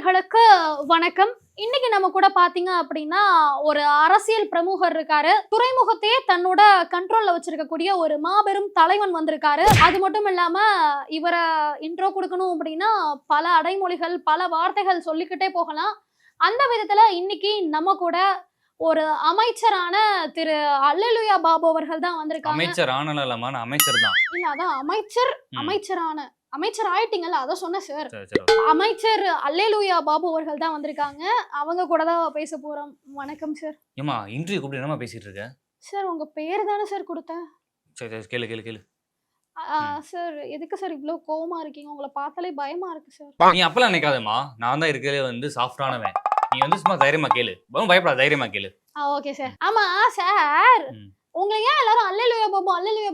நேயர்களுக்கு வணக்கம். இன்னைக்கு நம்ம கூட பாத்தீங்க அப்படின்னா ஒரு அரசியல் பிரமுகர் இருக்காரு. துறைமுகத்தையே தன்னோட கண்ட்ரோல்ல வச்சிருக்கக்கூடிய ஒரு மாபெரும் தலைவன் வந்திருக்காரு. அது மட்டும் இல்லாம இவரை இன்ட்ரோ கொடுக்கணும் அப்படின்னா பல அடைமொழிகள் பல வார்த்தைகள் சொல்லிக்கிட்டே போகலாம். அந்த விதத்துல இன்னைக்கு நம்ம கூட ஒரு அமைச்சரான திரு அல்லேலூயா பாபு அவர்கள் தான் வந்திருக்காங்க. அமைச்சர் ஆனலமான அமைச்சர் தான். இல்ல அதான் அமைச்சரான அமைச்சர் ஆயிட்டீங்கல்ல, அத சொன்னேன் சார். அமைச்சர் அல்லேலூயா பாபு அவர்கள் தான் வந்திருக்காங்க. அவங்க கூட தான் பேச போறோம். வணக்கம் சார். ஏமா இன்டர்வியூ கூப்பிட்டு என்னமா பேசிட்டு இருக்க? சார் உங்க பேர் தானே சார் கொடுத்தேன். சரி கேளு கேளு கேளு. சார் எதுக்கு சார் இவ்ளோ கோவமா இருக்கீங்க? உங்களை பார்த்தாலே பயமா இருக்கு சார். நீ அப்பலாம் நினைக்காதம்மா, நான் தான் இருக்கறதே வந்து சாஃப்டானவன். நீ வந்து சும்மா தைரியமா கேளு. பயப்படாத, தைரியமா கேளு. Okay sir. ஆமா சார், உங்களை ஏன் எல்லாரும் அல்லேலூயா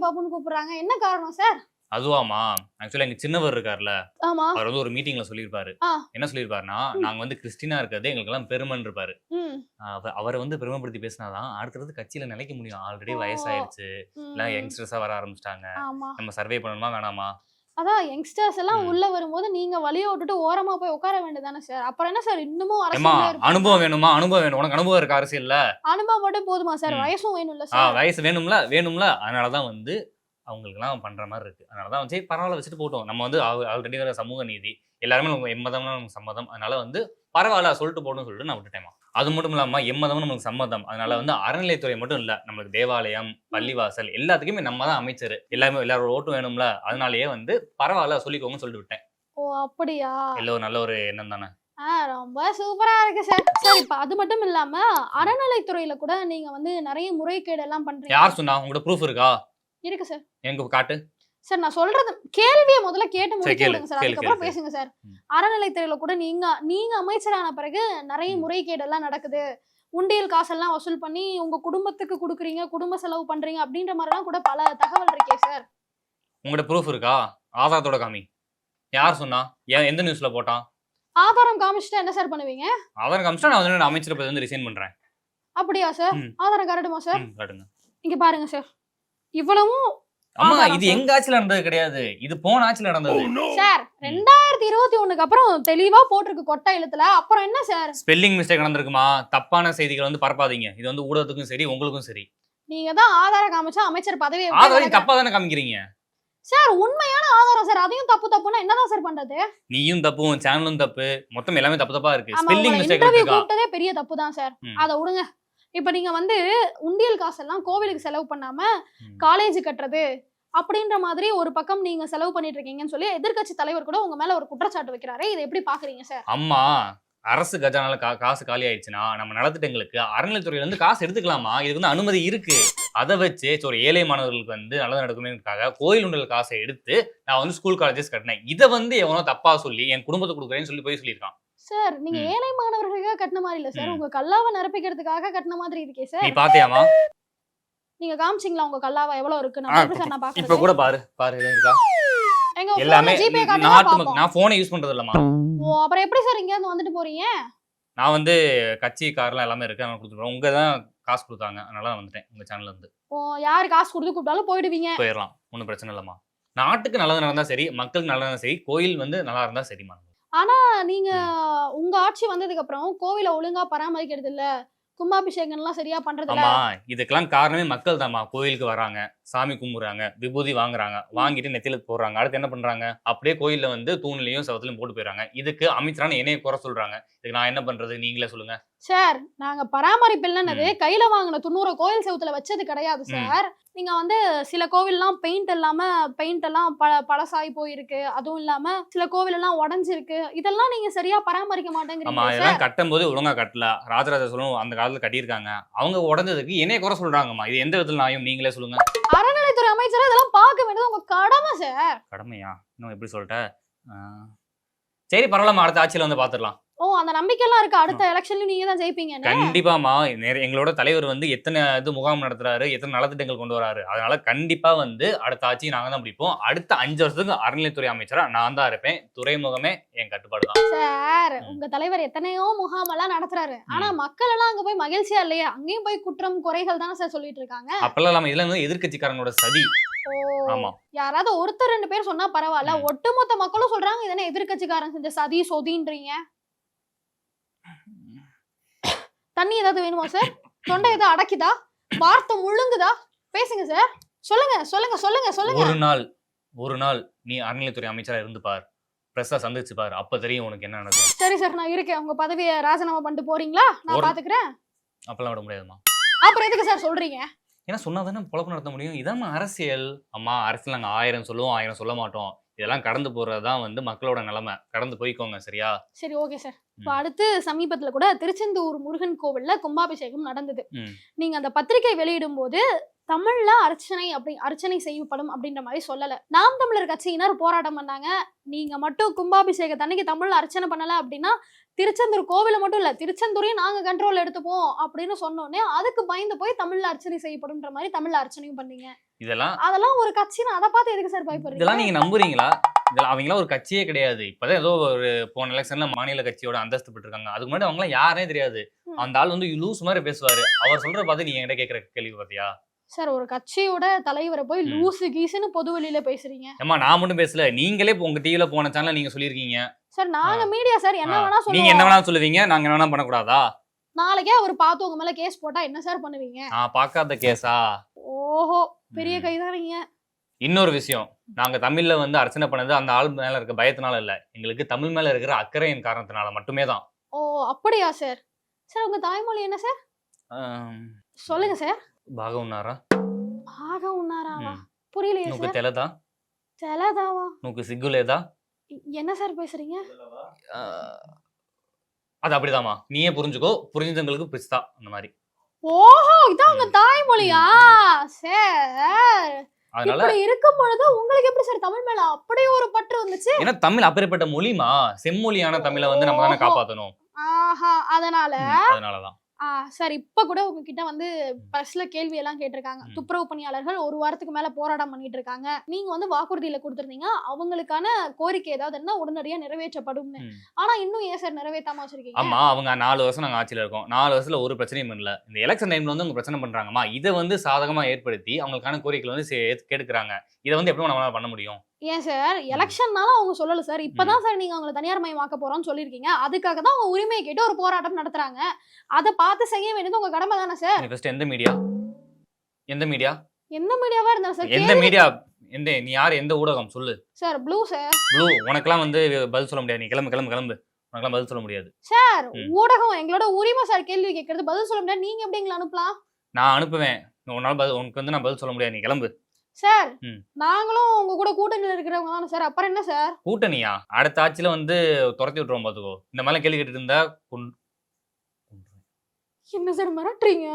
பாபுன்னு கூப்பிடுறாங்க? என்ன காரணம் சார்? அதுவாமா, ஆக்சுவலா எங்க சின்னவர் இருக்கார்ல, ஆமா, அவர் வந்து ஒரு மீட்டிங்ல சொல்லிருப்பாரு. என்ன சொல்லிருப்பாருன்னா, நாங்க வந்து கிறிஸ்டினா இருக்கிறது எங்களுக்கு எல்லாம் பெருமைன்னு இருப்பாரு. அவரை வந்து பெருமைப்படுத்தி பேசினாதான் அடுத்தது கட்சியில நிலைக்க முடியும். ஆல்ரெடி வயசாயிருச்சு, எல்லாம் யங்ஸ்டர்ஸா வர ஆரம்பிச்சிட்டாங்க. நம்ம சர்வே பண்ணணுமா வேணாமா? அதான் யங்ஸ்டர்ஸ் எல்லாம் உள்ள வரும்போது நீங்க வழிய விட்டுட்டு ஓரமா போய் உட்கார வேண்டியதானே சார். அப்புறம் என்ன சார் இன்னமும் அனுபவம் வேணுமா? அனுபவம் வேணும். உனக்கு அனுபவம் இருக்கு அரசியல்ல? அனுபவம் மட்டும் போதுமா சார்? வயசும் வேணும்ல சார். வயசு வேணும்ல. அதனாலதான் வந்து அவங்களுக்குலாம் பண்ற மாதிரி இருக்கு. அதனாலதான் வந்து பரவாயில்ல வச்சுட்டு போட்டோம். நம்ம வந்து ஆல்ரெடி வர சமூக நீதி எல்லாருமே எம்மதம்னா நமக்கு சம்மதம். அதனால வந்து பரவாயில்ல சொல்லிட்டு போட்டோம்னு சொல்லிட்டு நான் விட்டுட்டேன். அது மட்டும் இல்லாம எம்மதம் நமக்கு சம்மதம். அதனால வந்து அறநிலைத்துறை மட்டும் இல்ல, நம்மளுக்கு தேவாலயம், பள்ளிவாசல் எல்லாத்துக்குமே நம்ம தான் அமைச்சர். எல்லாரோட ஓட்டும் வேணும்ல. அதனாலயே வந்து பரவாயில்ல சொல்லிக்கோங்கன்னு சொல்லிட்டு விட்டேன். ஓ அப்படியா? எல்லாம் நல்ல ஒரு எண்ணம் தானே. ரொம்ப சூப்பரா இருக்கு சார். சார் இப்ப அது மட்டும் இல்லாம அறநிலைத்துறையில கூட நீங்க வந்து நிறைய முறைகேடு எல்லாம் பண்றீங்க. யார் சொன்னா? உங்களோட ப்ரூஃப் இருக்கா? இருக்கு சார். எனக்கு காட்டு சார். நான் சொல்றது கேள்வியை முதல்ல கேட்டு முடிச்சுடுங்க சார், அதுக்கப்புறம் பேசுங்க சார். அறநிலைத்துறையில கூட நீங்க அமைச்சரான பிறகு நிறைய முறைகேடு எல்லாம் நடக்குது. உண்டியல் காசெல்லாம் வசூல் பண்ணி உங்க குடும்பத்துக்கு கொடுக்குறீங்க, குடும்ப செலவு பண்றீங்க அப்படின்ற மாதிரிலாம் கூட பல தகவல் இருக்கே சார். உங்களோட ப்ரூஃப் இருக்கா? ஆதாரத்தோட காமி. யார் சொன்னா? எந்த நியூஸ்ல போட்டான்? ஆதாரம் காமிச்சிட்டா என்ன சார் பண்ணுவீங்க? ஆதாரம் காமிச்சா நான் வந்து அமைச்சர் பதவி வந்து ரிசைன் பண்றேன். அப்படியா சார்? ஆதாரம் காட்டுமா சார்? காட்டுங்க. இங்க பாருங்க சார். இவ்வளவும் அம்மா இது எங்க ஆட்சியில நடந்தது கிடையாது, இது போன ஆட்சியில நடந்தது சார். 2021க்கு அப்புறம் தெளிவா போட்டிருக்கு கொட்டை எழுத்துல. அப்புறம் என்ன சார்? Spelling mistake நடந்திருக்குமா? தப்பான செய்திகள் வந்து பரப்பாதீங்க. இது வந்து ஊடகத்துக்கும் சரி உங்களுக்கும் சரி. நீங்க தான் ஆதாரம் காமிச்சா அமைச்சர் பதவியை ஆதாரம் தப்பா தானே காமிக்கிறீங்க சார். உண்மையான ஆதாரம் சார். அதையும் தப்புன்னா என்னதான் சார் பண்றது? நீயும் தப்பு, உன் சேனலும் தப்பு, மொத்தம் எல்லாமே தப்பா இருக்கு. ஸ்பெல்லிங் மிஸ்டேக் கூப்பிட்டதே பெரிய தப்பு தான் சார். அத விடுங்க. இப்ப நீங்க வந்து உண்டியல் காசெல்லாம் கோவிலுக்கு செலவு பண்ணாம காலேஜ் கட்டுறது அப்படின்ற மாதிரி ஒரு பக்கம் நீங்க செலவு பண்ணிட்டு இருக்கீங்கன்னு சொல்லி எதிர்க்கட்சி தலைவர் கூட உங்க மேல ஒரு குற்றச்சாட்டு வைக்கிறாரு. இதை எப்படி பாக்குறீங்க சார்? அம்மா, அரசு கஜானால காசு காலி ஆயிடுச்சுன்னா நம்ம நலத்திட்டங்களுக்கு அறநிலைத்துறையில இருந்து காசு எடுத்துக்கலாமா? இதுக்கு வந்து அனுமதி இருக்கு. அதை வச்சு ஒரு ஏழை மாணவர்களுக்கு வந்து நல்லது நடக்கணும்னுக்காக கோயில் உண்டல் காசை எடுத்து நான் வந்து ஸ்கூல் காலேஜஸ் கட்டினேன். இதை வந்து எவனோ தப்பா சொல்லி என் குடும்பத்தை கொடுக்குறேன்னு சொல்லி போய் சொல்லியிருக்கான் சார். நீங்க ஏழை மாணவர்களுக்காக கட்டின மாதிரி இல்ல சார், உங்க கல்லாவை நிரப்பிக்கிறதுக்காக கட்டின மாதிரி இருக்கே சார். நீ பாத்தியாமா? நீங்க காமிச்சீங்களா உங்க கல்லாவா எவ்வளவு இருக்கு? நான் பாக்குறேன். இப்ப கூட பாரு இருக்கா? எல்லாமே நான் போனை யூஸ் பண்றது இல்லமா. ஓ அப்புறம் எப்படி சார் இங்க இருந்து வந்துட்டு போறீங்க? நான் வந்து கட்சி கார்லாம் எல்லாமே இருக்கு, நான் கொடுத்துறேன். உங்க தான் காசு கொடுத்தாங்க, அதனால நான் வந்துட்டேன் உங்க சேனல்ல இருந்து. ஓ யார் காசு கொடுத்து கூப்பிட்டாலும் போயிடுவீங்க? போயிடலாம், ஒன்றும் பிரச்சனை இல்லம்மா. நாட்டுக்கு நல்லது நடந்தா சரி, மக்களுக்கு நல்லதா இருந்தா சரி, கோயில் வந்து நல்லா இருந்தா சரிமா. ஆனா நீங்க உங்க ஆட்சி வந்ததுக்கு அப்புறம் கோவிலை ஒழுங்கா பராமரிக்கிறது இல்ல, கும்பாபிஷேகம் எல்லாம் சரியா பண்றது இல்ல. ஆமா, இதுக்கெல்லாம் காரணமே மக்கள் தான்மா. கோயிலுக்கு வராங்க, சாமி கும்பிடுறாங்க, விபூதி வாங்குறாங்க, வாங்கிட்டு நெத்தில போடுறாங்க. அடுத்து என்ன பண்றாங்க? அப்படியே கோயில்ல வந்து தூண்லையும் சவத்திலையும் போட்டு போயிடறாங்க. இதுக்கு அமைச்சரான என்னைய குறை சொல்றாங்க. இதுக்கு நான் என்ன பண்றது? நீங்களே சொல்லுங்க சார். நாங்க பராமரிப்பு இல்லைன்னது கையில வாங்கின 90 கோயில் செவத்துல வச்சது கிடையாது சார். நீங்க வந்து சில கோவில்லாம் பெயிண்ட் எல்லாம் பழசாய் போயிருக்கு. அதுவும் இல்லாம சில கோவில் எல்லாம் உடஞ்சிருக்கு. இதெல்லாம் நீங்க சரியா பராமரிக்க மாட்டேங்கிறீங்க. இதெல்லாம் கட்டும் போது ஒழுங்கா கட்டல. ராஜராஜ சோழன் அந்த காலத்துல கட்டியிருக்காங்க. அவங்க உடஞ்சதுக்கு என்னைய குறை சொல்றாங்கம்மா. இது எந்த விதத்துல நியாயம்? நீங்களே சொல்லுங்க. அறநிலைத்துறை அமைச்சர் இதெல்லாம் பார்க்க வேண்டியது உங்க கடமை சார். கடமையா? இன்னும் எப்படி சொல்லிட்டேன். சரி பரவாயில்லமா, அடுத்த ஆட்சியில வந்து பாத்துடலாம். ஓ அந்த நம்பிக்கை எல்லாம் இருக்கு, அடுத்த எலெக்ஷன்ல நீங்க தான் ஜெயிப்பீங்க. கண்டிப்பாமா. எங்களோட தலைவர் வந்து எத்தனை முகாம் நடத்துறாரு, எத்தனை நலத்திட்டங்கள் கொண்டு வராரு. அதனால கண்டிப்பா வந்து அடுத்த ஆட்சி நாங்க தான் பிடிப்போம். அடுத்த 5 வருஷத்துக்கு அறநிலைத்துறை அமைச்சரா நான் தான் இருப்பேன். துறைமுகமே என் கட்டுப்பாடு தான் சார். உங்க தலைவர் எத்தனையோ முகாம் எல்லாம் நடத்துறாரு, ஆனா மக்கள் எல்லாம் அங்க போய் மகிழ்ச்சியா இல்லையா? அங்கேயும் போய் குற்றம் குறைகள் தானே சார் சொல்லிட்டு இருக்காங்க. அப்பெல்லாம் நம்ம இதுல வந்து எதிர்கட்சிக்காரங்களோட சதி. ஆமா, யாராவது ஒருத்தர் 2 பேர் சொன்னா பரவாயில்ல, ஒட்டுமொத்த மக்களும் சொல்றாங்க இதனை எதிர்கட்சிக்காரன் செஞ்ச சதி சொதின்றீங்க. தண்ணி ஏதாவது வேணுமா சார்? தொண்டை ஏதாவது அடைக்குதா? வார்த்தை முழுங்குதா? பேசுங்க சார். சொல்லுங்க சொல்லுங்க சொல்லுங்க சொல்லுங்க. ஒரு நாள் நீ அறநிலைத்துறை அமைச்சரா இருந்து பார், பிரஸ்ஸா சந்திச்சு பார், அப்ப தெரியும் உனக்கு என்ன நடக்கும். சரி சார், நான் இருக்கேன். உங்க பதவியை ராஜினாமா பண்ணிட்டு போறீங்களா? நான் பாத்துக்கிறேன். அப்பெல்லாம் விட முடியாதுமா. அப்புறம் எதுக்கு சார் சொல்றீங்க? ஏன்னா சொன்னாதானே பொழப்பு நடத்த முடியும். இதான் அரசியல். அம்மா, அரசியல் நாங்க 1000 சொல்லுவோம், 1000 சொல்ல மாட்டோம். இதெல்லாம் கடந்து போறதுதான் மக்களோட நிலைமை. கடந்து போய்க்கோங்க, சரியா? சரி, ஓகே சார். இப்போ அடுத்து சமீபத்துல கூட திருச்செந்தூர் முருகன் கோவில்ல கும்பாபிஷேகம் நடந்தது. நீங்க அந்த பத்திரிகை வெளியிடும் போது தமிழ்ல அர்ச்சனை செய்யப்படும் அப்படின்ற மாதிரி சொல்லல. நாம் தமிழர் கட்சியினர் போராட்டம் பண்ணாங்க. நீங்க மட்டும் கும்பாபிஷேக தன்னைக்கு தமிழ்ல அர்ச்சனை பண்ணல அப்படின்னா திருச்செந்தூர் கோவில மட்டும் இல்ல, திருச்செந்தூரையும் நாங்க கண்ட்ரோல் எடுத்துப்போம் அப்படின்னு சொன்னோடனே அதுக்கு பயந்து போய் தமிழ்ல அர்ச்சனை செய்யப்படும்ன்ற மாதிரி தமிழ்ல அர்ச்சனையும் பண்ணீங்க. அதெல்லாம் ஒரு கட்சின்னு அதை பார்த்து எதுக்கு சார் பயப்படுறீங்க? இதெல்லாம் நீங்க நம்புறீங்களா? இதெல்லாம் அவங்களாம் ஒரு கட்சியே கிடையாது. இப்பதான் ஏதோ ஒரு போன எலெக்ஷன்ல மாநில கட்சியோட அந்தஸ்து பெற்றிருக்காங்க. அதுக்கு முன்னாடி அவங்களாம் யாரே தெரியாது. அந்த ஆள் லூஸ் மாதிரி பேசுவாரு. அவர் சொல்ற பார்த்து நீங்க என்கிட்ட கேட்கிற கேள்வி பார்த்தியா? சார், ஒரு கட்சியோட தலைவரை போய் லூசு கீசுன்னு பொது வெளியில பேசுறீங்க. ஏமா, நான் மட்டும் பேசல, நீங்களே உங்க டிவில போன சேனல்ல நீங்க சொல்லிருக்கீங்க. சார், நாங்க மீடியா சார், என்ன வேணா சொல்லுங்க. நீங்க என்ன வேணா சொல்லுவீங்க, நாங்க என்ன வேணா பண்ணக்கூடாதா? நாளைக்கே அவர் பார்த்து உங்க மேல கேஸ் போட்டா என்ன சார் பண்ணுவீங்க? நான் பார்க்காத கேஸா? ஓஹோ, பெரிய கைதானீங்க. இன்னொரு விஷயம், நாங்க தமிழ்ல அர்ச்சனை பண்ணது அந்த ஆள் மேல இருக்க பயத்தினால இல்ல, எங்களுக்கு தமிழ் மேல இருக்கிற அக்கறையின் காரணத்தினால மட்டுமே தான். ஓ, அப்படியா சார்? சார், உங்க தாய்மொழி என்ன சார்? சொல்லுங்க சார். బాగున్నారా? బాగున్నారావా? புரியலையே నువ్వు சார். తెలదా? తెలదావా? నువ్వు సిగ్గు లేదా? என்ன சார் பேசுறீங்க? அது அப்படிதாம்மா, நீயே புரிஞ்சுக்கோ, புரிஞ்சவங்களுக்கு பிஸ்தா அந்த மாதிரி. ஓஹோ, இதான் உங்க தாய்மொழியா சார்? அதனால இப்படி இருக்கும் பொழுது உங்களுக்கு எப்படி சார் தமிழ் மேல அப்படியே ஒரு பற்று வந்துச்சு? ஏன்னா தமிழ் அப்பேற்பட்ட மொழிமா, செம்மொழியான தமிழை நம்ம தானே காப்பாத்தணும். ஆஹா, அதனாலதான். சார், இப்ப கூட உங்ககிட்ட பிரஸ்ல கேள்வி எல்லாம் கேட்டிருக்காங்க. துப்புரவு பணியாளர்கள் ஒரு வாரத்துக்கு மேல போராட்டம் பண்ணிட்டு இருக்காங்க. நீங்க வாக்குறுதியில கொடுத்திருந்தீங்க அவங்களுக்கான கோரிக்கை ஏதாவது இருந்தா உடனடியா நிறைவேற்றப்படும். ஆனா இன்னும் ஏன் சார் நிறைவேற்றாம வச்சிருக்கீங்க? ஆமா, அவங்க 4 வருஷம் நாங்க ஆட்சியில இருக்கோம். 4 வருஷத்துல ஒரு பிரச்சனையும் இல்ல. இந்த எலெக்ஷன் டைம்ல அவங்க பிரச்சனை பண்றாங்கம்மா. இதை சாதகமா ஏற்படுத்தி அவங்களுக்கான கோரிக்கைகள் கேட்கிறாங்க. இதை எப்படி நம்மளால பண்ண முடியும்? ஏன் சார், எலெக்ஷன்னால அவங்க சொல்லல சார். இப்பதான் சார் நீங்க அவங்களை தனியார் மயமாக்க போறோம்னு சொல்லிருக்கீங்க. அதுக்காக தான் அவங்க உரிமையை கேட்டு ஒரு போராட்டம் நடத்துறாங்க. அதை பார்த்து செய்ய வேண்டியது உங்க கடமை தானே சார்? எந்த மீடியா எந்த மீடியாவா இருந்தாலும் சார், எந்த மீடியா, நீ யாரு, எந்த ஊடகம் சொல்லு சார்? Blue sir. ப்ளூ, உனக்கெல்லாம் பதில் சொல்ல முடியாது. நீ கிளம்பு. உனக்கெல்லாம் பதில் சொல்ல முடியாது சார். ஊடகம் எங்களோட உரிமை சார். கேள்வி கேட்கறது, பதில் சொல்ல முடியாது. நீங்க எப்படி எங்களை அனுப்பலாம்? நான் அனுப்புவேன். உனக்கு நான் பதில் சொல்ல முடியாது. நீ கிளம்பு சார். நாங்களும் உங்க கூட கூட்டணியில இருக்கிறவங்க தானே சார். அப்புறம் என்ன சார் கூட்டணியா? அடுத்த ஆட்சியில துரத்தி விட்டுருவோம் பாத்துக்கோ. இந்த மாதிரி கேள்வி கேட்டுட்டு இருந்தா என்ன சார் மிரட்டுறீங்க?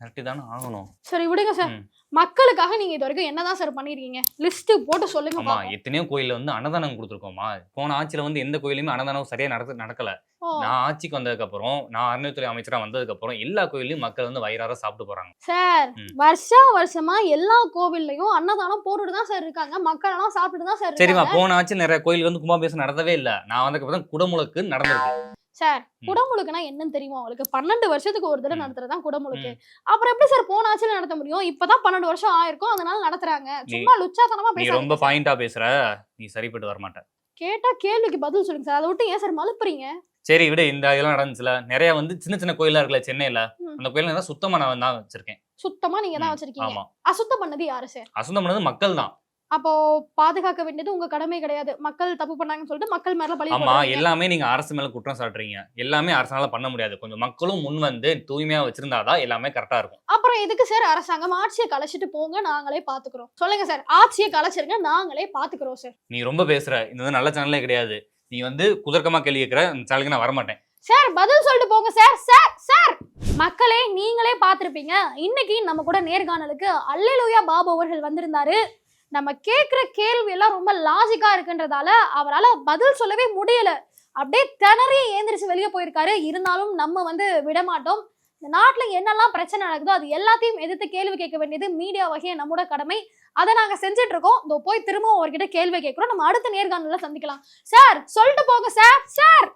மிரட்டிதானே ஆகணும். சரி, விடுங்க சார். மக்களுக்காக நீங்க இது வரைக்கும் என்னதான் சார் பண்ணிருக்கீங்க? லிஸ்ட் போட்டு சொல்லுங்க. ஆமா, எத்தனையோ கோயில்ல அன்னதானம் கொடுத்துருக்கோமா. போன ஆட்சியில எந்த கோயிலுமே அன்னதானம் சரியா நடக்கல. நான் ஆட்சிக்கு வந்ததுக்கு அப்புறம், நான் அறநிலைத்துறை அமைச்சரா வந்ததுக்கு அப்புறம் எல்லா கோயிலையும் மக்கள் வயிறார சாப்பிட்டு போறாங்க சார். வருஷமா எல்லா கோவில்லையும் அன்னதானம் போட்டுட்டு தான் சார் இருக்காங்க. மக்கள் எல்லாம் சாப்பிட்டு தான் சார். சரிமா, போன ஆட்சி நிறைய கோயில் கும்பாபிஷேகம் நடத்தவே இல்ல. நான் வந்ததுக்கு அப்புறம் குடமுழுக்கு நடந்திருக்கு சார். குடமுழுக்குனா என்னன்னு தெரியுமா உங்களுக்கு? 12 வருஷத்துக்கு ஒரு தடவை நடத்துறதுதான் குடமுழுக்கு. அப்புறம் எப்படி சார் போன ஆட்சியில நடத்த முடியும்? இப்பதான் 12 வருஷம் ஆயிருக்கும், அதனால நடத்துறாங்க. சும்மா லுச்சாத்தனமா பேசுற. நீ ரொம்ப பாயிண்டா பேசுற. நீ சரிப்பட்டு வர மாட்ட. கேட்டா கேள்விக்கு பதில் சொல்லுங்க சார். அதை விட்டு ஏன் சார் மலுப்புறீங்க? சரி விடு. இந்த இதெல்லாம் நடந்துச்சுல, நிறைய சின்ன சின்ன கோயிலா இருக்குல்ல சென்னையில, அந்த கோயில சுத்தமா நான் தான் வச்சிருக்கேன். சுத்தமா நீங்க தான் வச்சிருக்கீங்க. அசுத்தம் பண்ணது யாரு சார்? அசுத்தம் பண்ணது மக்கள் தான். அப்போ பாதுகாக்க வேண்டியது உங்க கடமை கிடையாது. மக்கள் தப்பு பண்ணாங்கன்னு சொல்லிட்டு மக்கள் மேல பழி போடுறீங்க. ஆமா, எல்லாமே நீங்க அரசு மேல குற்றம் சாட்டுறீங்க. எல்லாமே அரசால பண்ண முடியாது. கொஞ்சம் மக்களும் முன் தூய்மையா வச்சிருந்தாதான் எல்லாமே கரெக்டா இருக்கும். அப்புறம் எதுக்கு சார் அரசாங்கம் ஆட்சியை கலைச்சிட்டு போங்க, நாங்களே பாத்துக்கிறோம்? சொல்லுங்க சார். ஆட்சியை கலைச்சிருங்க, நாங்களே பாத்துக்கிறோம் சார். நீ ரொம்ப பேசுற. இந்த நல்ல சேனலே கிடையாது. நீ குதர்க்கமா கேள்வி கேட்கிற. இந்த சேனலுக்கு நான் வரமாட்டேன் சார். பதில் சொல்லிட்டு போங்க சார். சார் சார் மக்களே, நீங்களே பாத்திருப்பீங்க. இன்னைக்கு நம்ம கூட நேர்காணலுக்கு அல்லேலூயா பாபு அவர்கள் வந்திருந்தாரு. நம்ம கேட்குற கேள்வி எல்லாம் ரொம்ப லாஜிக்கா இருக்குன்றதால அவரால் பதில் சொல்லவே முடியல. அப்படியே திணறி ஏந்திரிச்சு வெளியே போயிருக்காரு. இருந்தாலும் நம்ம விடமாட்டோம். இந்த நாட்டில் என்னெல்லாம் பிரச்சனை நடக்குதோ அது எல்லாத்தையும் எதிர்த்து கேள்வி கேட்க வேண்டியது மீடியா வகையை நம்மளோட கடமை. அதை நாங்கள் செஞ்சுட்டு இருக்கோம். இதோ போய் திரும்பவும் அவர்கிட்ட கேள்வி கேட்குறோம். நம்ம அடுத்த நேர்காணல சந்திக்கலாம். சார் சொல்லிட்டு போங்க சார். சார்